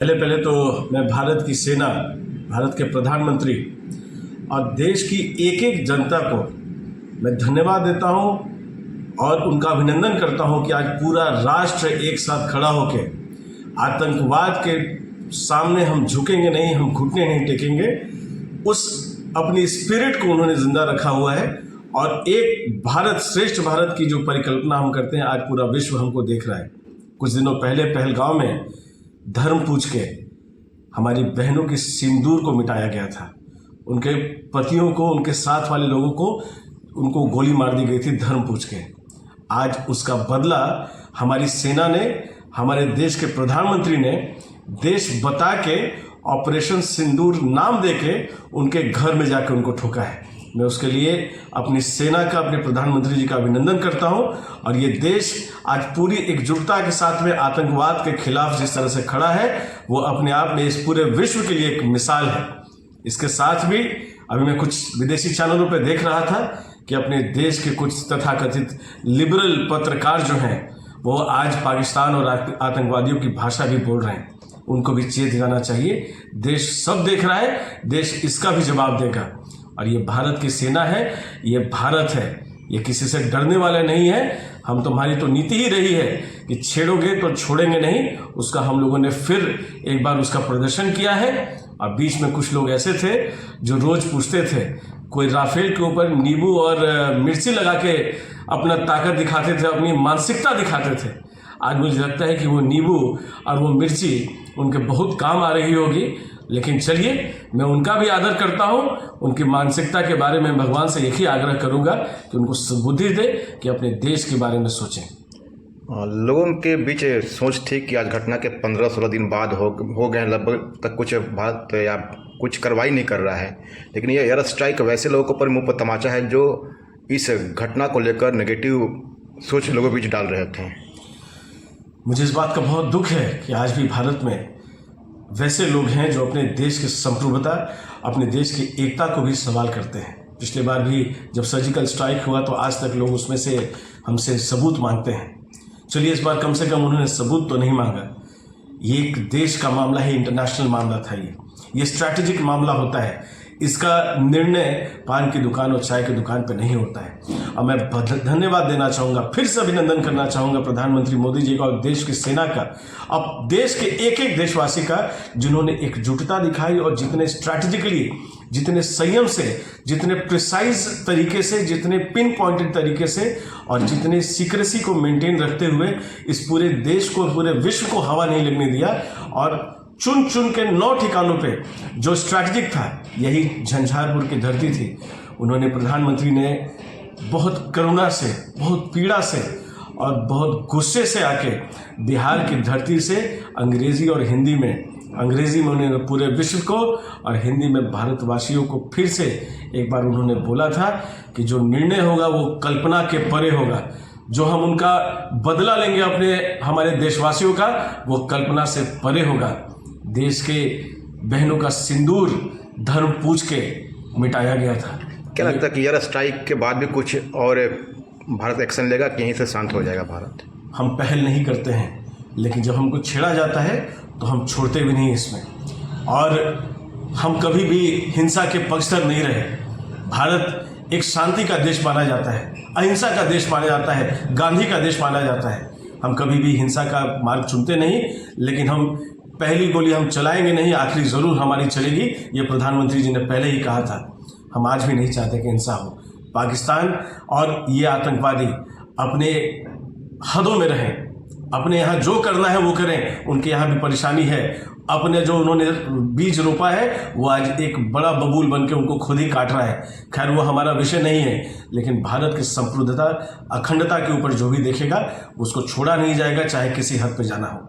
पहले पहले तो मैं भारत की सेना, भारत के प्रधानमंत्री और देश की एक एक जनता को मैं धन्यवाद देता हूं और उनका अभिनंदन करता हूं कि आज पूरा राष्ट्र एक साथ खड़ा होकर आतंकवाद के सामने हम झुकेंगे नहीं, हम घुटने नहीं टेकेंगे। उस अपनी स्पिरिट को उन्होंने जिंदा रखा हुआ है और एक भारत श्रेष्ठ भारत की जो परिकल्पना हम करते हैं आज पूरा विश्व हमको देख रहा है। कुछ दिनों पहले पहलगांव में धर्म पूछ के हमारी बहनों की सिंदूर को मिटाया गया था, उनके पतियों को, उनके साथ वाले लोगों को, उनको गोली मार दी गई थी धर्म पूछ के। आज उसका बदला हमारी सेना ने, हमारे देश के प्रधानमंत्री ने देश बता के ऑपरेशन सिंदूर नाम देके उनके घर में जाकर उनको ठोका है। मैं उसके लिए अपनी सेना का, अपने प्रधानमंत्री जी का अभिनंदन करता हूं और ये देश आज पूरी एकजुटता के साथ में आतंकवाद के खिलाफ जिस तरह से खड़ा है वो अपने आप में इस पूरे विश्व के लिए एक मिसाल है। इसके साथ भी अभी मैं कुछ विदेशी चैनलों पर देख रहा था कि अपने देश के कुछ तथाकथित लिबरल पत्रकार जो हैं वो आज पाकिस्तान और आतंकवादियों की भाषा भी बोल रहे हैं। उनको भी चेत जाना चाहिए। देश सब देख रहा है, देश इसका भी जवाब देगा। और ये भारत की सेना है, ये भारत है, ये किसी से डरने वाला नहीं है। हम तुम्हारी तो नीति ही रही है कि छेड़ोगे तो छोड़ेंगे नहीं। उसका हम लोगों ने फिर एक बार उसका प्रदर्शन किया है। और बीच में कुछ लोग ऐसे थे जो रोज पूछते थे, कोई राफेल के ऊपर नींबू और मिर्ची लगा के अपना ताकत दिखाते थे, अपनी मानसिकता दिखाते थे। आज मुझे लगता है कि वो नींबू और वो मिर्ची उनके बहुत काम आ रही होगी। लेकिन चलिए, मैं उनका भी आदर करता हूं। उनकी मानसिकता के बारे में भगवान से एक ही आग्रह करूंगा कि उनको बुद्धि दे कि अपने देश के बारे में सोचें। लोगों के बीच सोच थी कि आज घटना के 15-16 दिन बाद हो गए लगभग तक कुछ भारत या कुछ कार्रवाई नहीं कर रहा है, लेकिन ये एयर स्ट्राइक वैसे लोगों पर मुंह पर तमाचा है जो इस घटना को लेकर नेगेटिव सोच लोगों के बीच डाल रहे थे। मुझे इस बात का बहुत दुख है कि आज भी भारत में वैसे लोग हैं जो अपने देश की संप्रभुता, अपने देश की एकता को भी सवाल करते हैं। पिछले बार भी जब सर्जिकल स्ट्राइक हुआ तो आज तक लोग उसमें से हमसे सबूत मांगते हैं। चलिए, इस बार कम से कम उन्होंने सबूत तो नहीं मांगा। ये एक देश का मामला है, इंटरनेशनल मामला था। ये स्ट्रैटेजिक मामला होता है। इसका निर्णय पान की दुकान और चाय की दुकान पर नहीं होता है। और मैं धन्यवाद देना चाहूँगा, फिर से अभिनंदन करना चाहूँगा प्रधानमंत्री मोदी जी का और देश की सेना का, अब देश के एक एक देशवासी का, जिन्होंने एकजुटता दिखाई और जितने स्ट्रैटेजिकली, जितने संयम से, जितने प्रिसाइज तरीके से, जितने पिन पॉइंटेड तरीके से और जितने सीक्रेसी को मेंटेन रखते हुए इस पूरे देश को, पूरे विश्व को हवा नहीं लगने दिया। और चुन चुन के 9 ठिकानों पे जो स्ट्रैटेजिक था, यही झंझारपुर की धरती थी। उन्होंने, प्रधानमंत्री ने बहुत करुणा से, बहुत पीड़ा से और बहुत गुस्से से आके बिहार की धरती से अंग्रेजी और हिंदी में, अंग्रेजी में उन्होंने पूरे विश्व को और हिंदी में भारतवासियों को फिर से एक बार उन्होंने बोला था कि जो निर्णय होगा वो कल्पना के परे होगा। जो हम उनका बदला लेंगे अपने, हमारे देशवासियों का, वो कल्पना से परे होगा। देश के बहनों का सिंदूर धर्म पूछ के मिटाया गया था। क्या लगता है कि एयर स्ट्राइक के बाद भी कुछ और भारत एक्शन लेगा कि यहीं से शांत हो जाएगा भारत? हम पहल नहीं करते हैं, लेकिन जब हमको छेड़ा जाता है तो हम छोड़ते भी नहीं इसमें। और हम कभी भी हिंसा के पक्षधर नहीं रहे। भारत एक शांति का देश माना जाता है, अहिंसा का देश माना जाता है, गांधी का देश माना जाता है। हम कभी भी हिंसा का मार्ग चुनते नहीं, लेकिन हम पहली गोली हम चलाएंगे नहीं, आखिरी जरूर हमारी चलेगी। ये प्रधानमंत्री जी ने पहले ही कहा था। हम आज भी नहीं चाहते कि हिंसा हो। पाकिस्तान और ये आतंकवादी अपने हदों में रहें, अपने यहाँ जो करना है वो करें। उनके यहाँ भी परेशानी है। अपने जो उन्होंने बीज रोपा है वो आज एक बड़ा बबूल बन के उनको खुद ही काट रहा है। खैर, वो हमारा विषय नहीं है, लेकिन भारत की संप्रभुता, अखंडता के ऊपर जो भी देखेगा उसको छोड़ा नहीं जाएगा, चाहे किसी हद पे जाना हो।